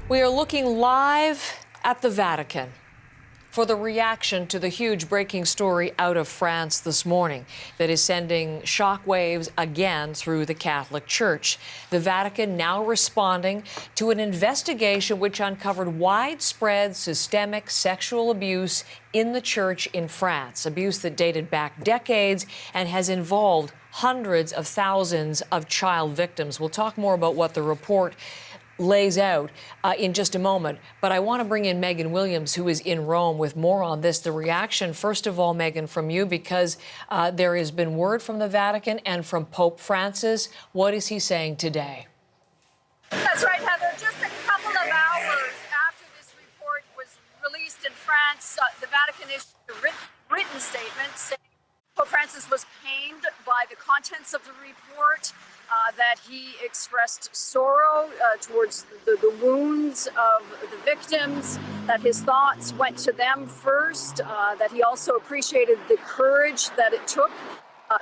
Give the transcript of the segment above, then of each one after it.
We are looking live at the Vatican for the reaction to the huge breaking story out of France this morning that is sending shockwaves again through the Catholic Church. The Vatican now responding to an investigation which uncovered widespread systemic sexual abuse in the church in France, abuse that dated back decades and has involved hundreds of thousands of child victims. We'll talk more about what the report lays out in just a moment. But I want to bring in Megan Williams, who is in Rome, with more on this. The reaction, first of all, Megan, from you, because there has been word from the Vatican and from Pope Francis. What is he saying today? That's right, Heather. Just a couple of hours after this report was released in France, the Vatican issued a written statement saying Pope Francis was pained by the contents of the report, that he expressed sorrow towards the wounds of the victims, that his thoughts went to them first, that he also appreciated the courage that it took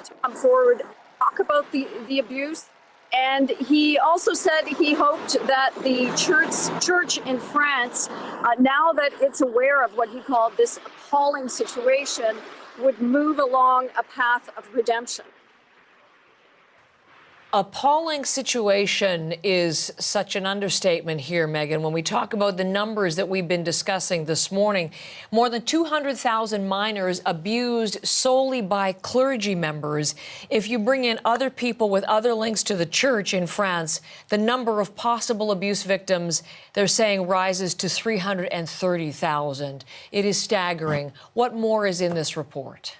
to come forward and talk about the abuse. And he also said he hoped that the church in France, now that it's aware of what he called this appalling situation, would move along a path of redemption. Appalling situation is such an understatement here, Megan. When we talk about the numbers that we've been discussing this morning, more than 200,000 minors abused solely by clergy members. If you bring in other people with other links to the church in France, the number of possible abuse victims, they're saying, rises to 330,000. It is staggering. What more is in this report?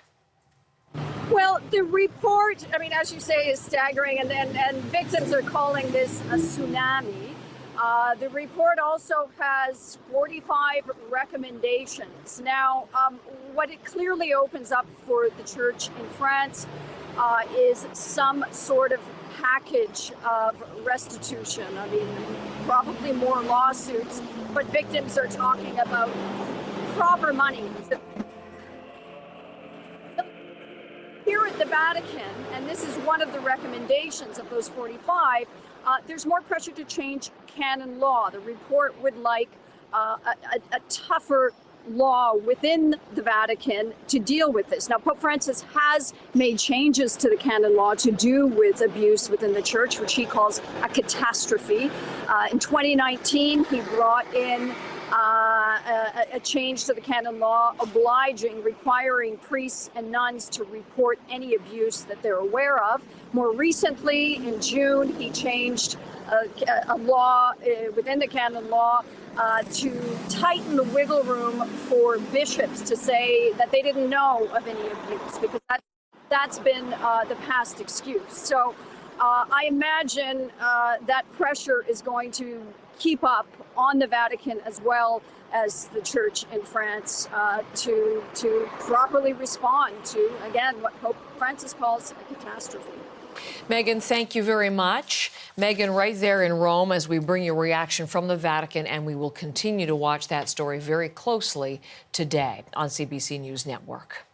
Well, the report, I mean, as you say, is staggering, and victims are calling this a tsunami. The report also has 45 recommendations. Now, what it clearly opens up for the church in France is some sort of package of restitution. I mean, probably more lawsuits, but victims are talking about proper money. Here at the Vatican, and this is one of the recommendations of those 45, there's more pressure to change canon law. The report would like a tougher law within the Vatican to deal with this. Now, Pope Francis has made changes to the canon law to do with abuse within the church, which he calls a catastrophe. In 2019, he brought in a change to the canon law requiring priests and nuns to report any abuse that they're aware of. More recently, in June, he changed a law within the canon law to tighten the wiggle room for bishops to say that they didn't know of any abuse, because that's been the past excuse. So I imagine that pressure is going to keep up on the Vatican as well as the church in France to properly respond to, again, what Pope Francis calls a catastrophe. Megan, thank you very much. Megan, right there in Rome as we bring you reaction from the Vatican, and we will continue to watch that story very closely today on CBC News Network.